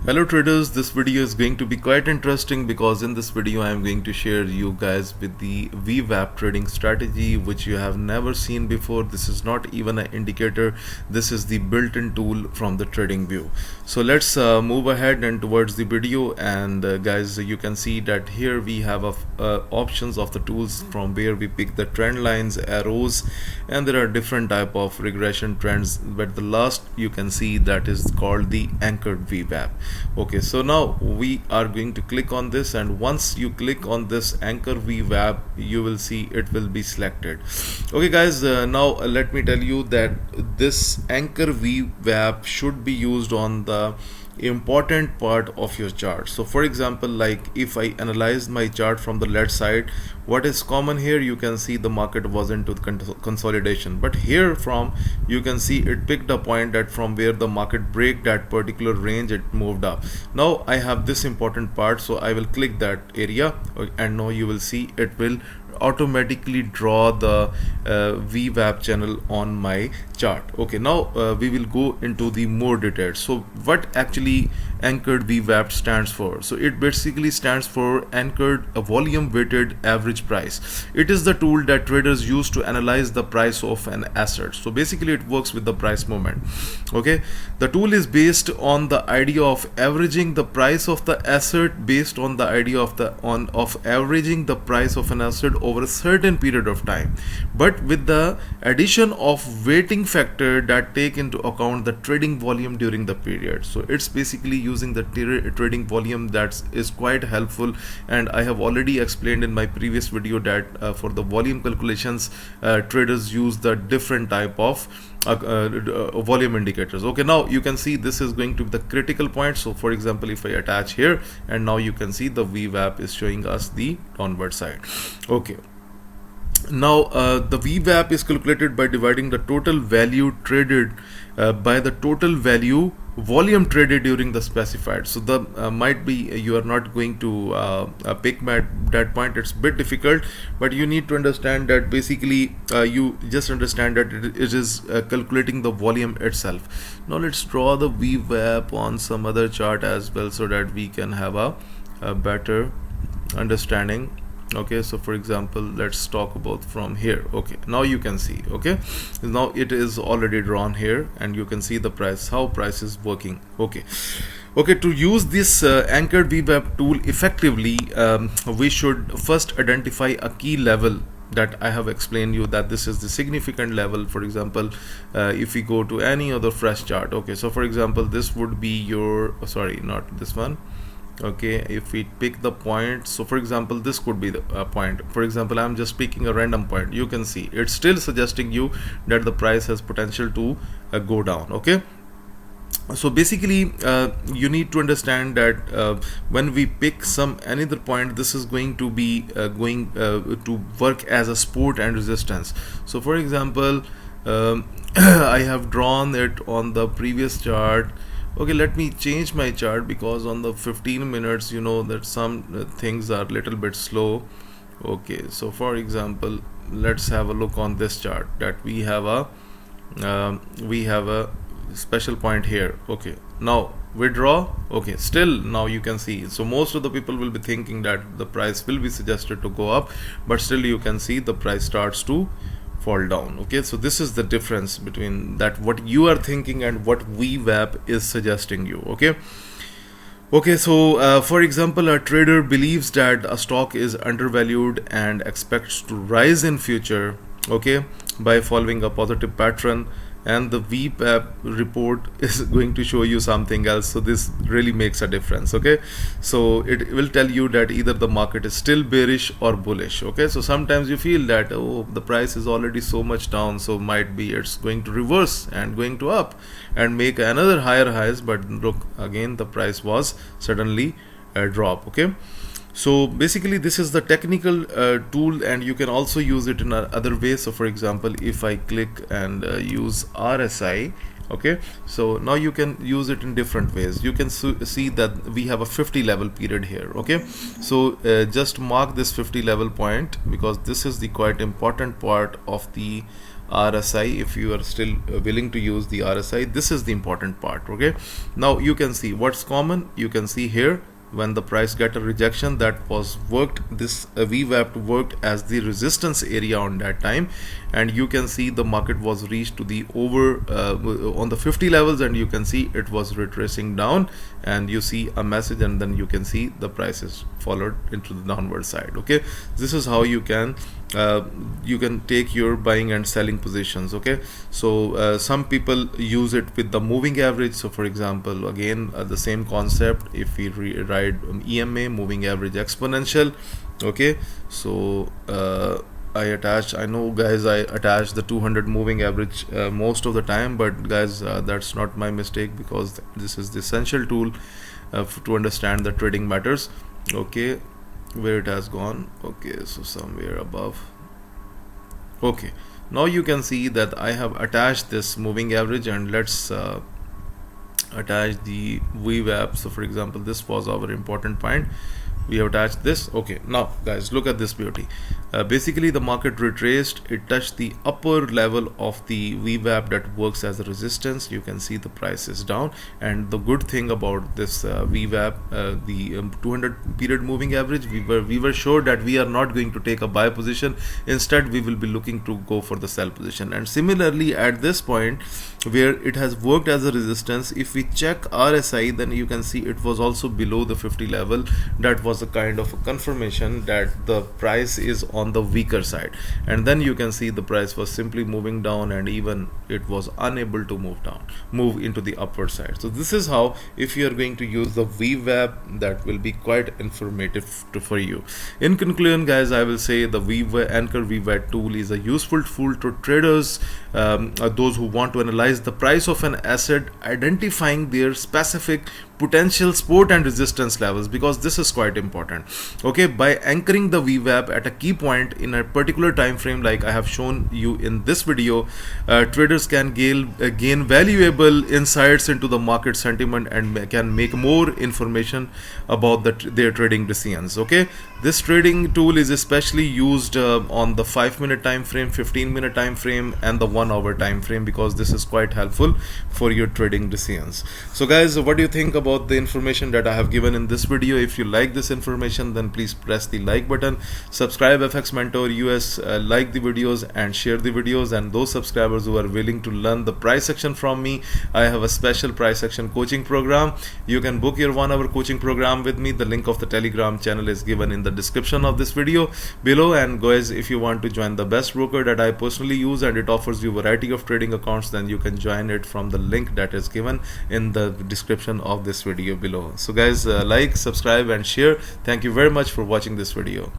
Hello traders, this video is going to be quite interesting because in this video I am going to share you guys with the Vwap trading strategy which you have never seen before. This is not even an indicator, this is the built-in tool from the TradingView. So let's move ahead and towards the video, and guys, you can see that here we have options of the tools from where we pick the trend lines, arrows, and there are different type of regression trends, but the last you can see that is called the anchored Vwap. Okay, so now we are going to click on this, and once you click on this anchor Vwap, you will see it will be selected. Okay guys, now let me tell you that this anchor Vwap should be used on the important part of your chart. So for example, like if I analyze my chart from the left side, what is common here, you can see the market was into consolidation, but here from you can see it picked a point that from where the market break that particular range, it moved up. Now I have this important part, so I will click that area, and now you will see it will automatically draw the Vwap channel on my chart. Okay, now we will go into the more details. So what actually anchored Vwap stands for? So it basically stands for anchored volume weighted average price. It is the tool that traders use to analyze the price of an asset. So basically it works with the price movement. Okay, the tool is based on the idea of averaging the price of the asset based on the idea of averaging the price of an asset over a certain period of time, but with the addition of weighting factor that take into account the trading volume during the period. So it's basically using the trading volume that is quite helpful, and I have already explained in my previous video that for the volume calculations, traders use the different type of volume indicators. Okay, now you can see this is going to be the critical point. So for example, if I attach here, and now you can see the Vwap is showing us the downward side. Okay, now the Vwap is calculated by dividing the total value traded by the total value volume traded during the specified. So the might be you are not going to pick that point, it's a bit difficult, but you need to understand that basically you just understand that it is calculating the volume itself. Now let's draw the Vwap on some other chart as well, so that we can have a better understanding. Okay, so for example, let's talk about from here. Okay, now you can see, okay, now it is already drawn here, and you can see the price, how price is working. Okay, to use this anchored Vwap tool effectively, we should first identify a key level that I have explained you, that this is the significant level. For example, if we go to any other fresh chart, okay, so for example, this would be your, sorry, not this one. Okay, if we pick the point, so for example, this could be the point. For example, I'm just picking a random point. You can see it's still suggesting you that the price has potential to go down. Okay, so basically you need to understand that when we pick some another point, this is going to be going to work as a support and resistance. So for example, I have drawn it on the previous chart. Okay, let me change my chart because on the 15 minutes, you know that some things are a little bit slow. Okay, so for example, let's have a look on this chart that we have a special point here. Okay, now withdraw. Okay, still now you can see, so most of the people will be thinking that the price will be suggested to go up, but still you can see the price starts to fall down. Okay, so this is the difference between that what you are thinking and what Vwap is suggesting you. Okay, so for example, a trader believes that a stock is undervalued and expects to rise in future, okay, by following a positive pattern, and the Vwap report is going to show you something else. So this really makes a difference. Okay, so it will tell you that either the market is still bearish or bullish. Okay, so sometimes you feel that, oh, the price is already so much down, so might be it's going to reverse and going to up and make another higher highs, but look, again the price was suddenly drop. Okay, so basically this is the technical tool, and you can also use it in other ways. So for example, if I click and use RSI, okay, so now you can use it in different ways. You can see that we have a 50 level period here. Okay, so just mark this 50 level point, because this is the quite important part of the RSI. If you are still willing to use the RSI, this is the important part. Okay, now you can see what's common. You can see here when the price get a rejection, that was worked, this Vwap worked as the resistance area on that time, and you can see the market was reached to the over on the 50 levels, and you can see it was retracing down, and you see a message, and then you can see the prices followed into the downward side. Okay, this is how you can take your buying and selling positions. Okay, so some people use it with the moving average. So for example, again the same concept, if we ride EMA, moving average exponential. Okay, so I know guys, I attach the 200 moving average most of the time, but guys, that's not my mistake, because this is the essential tool to understand the trading matters. Okay, where it has gone. Okay, so somewhere above. Okay, now you can see that I have attached this moving average, and let's attach the Vwap. So for example, this was our important point, we have attached this. Okay, now guys, look at this beauty. Basically the market retraced, it touched the upper level of the Vwap that works as a resistance. You can see the price is down, and the good thing about this Vwap, the 200 period moving average, we were sure that we are not going to take a buy position. Instead we will be looking to go for the sell position. And similarly at this point where it has worked as a resistance, if we check RSI, then you can see it was also below the 50 level. That was a kind of a confirmation that the price is on the weaker side, and then you can see the price was simply moving down, and even it was unable to move into the upward side. So this is how, if you are going to use the Vwap, that will be quite informative for you. In conclusion guys, I will say the Anchor Vwap tool is a useful tool to traders, those who want to analyze the price of an asset, identifying their specific potential support and resistance levels, because this is quite important. Okay, by anchoring the Vwap at a key point in a particular time frame, like I have shown you in this video, traders can gain valuable insights into the market sentiment, and can make more information about their trading decisions. Okay, this trading tool is especially used on the 5-minute time frame, 15-minute time frame, and the 1-hour time frame, because this is quite helpful for your trading decisions. So guys, what do you think about the information that I have given in this video? If you like this information, then please press the like button, subscribe FX Mentor US, like the videos and share the videos. And those subscribers who are willing to learn the price action from me, I have a special price action coaching program. You can book your 1-hour coaching program with me. The link of the Telegram channel is given in the description of this video below. And guys, if you want to join the best broker that I personally use, and it offers you variety of trading accounts, then you can join it from the link that is given in the description of this video below. So guys, like, subscribe and share. Thank you very much for watching this video.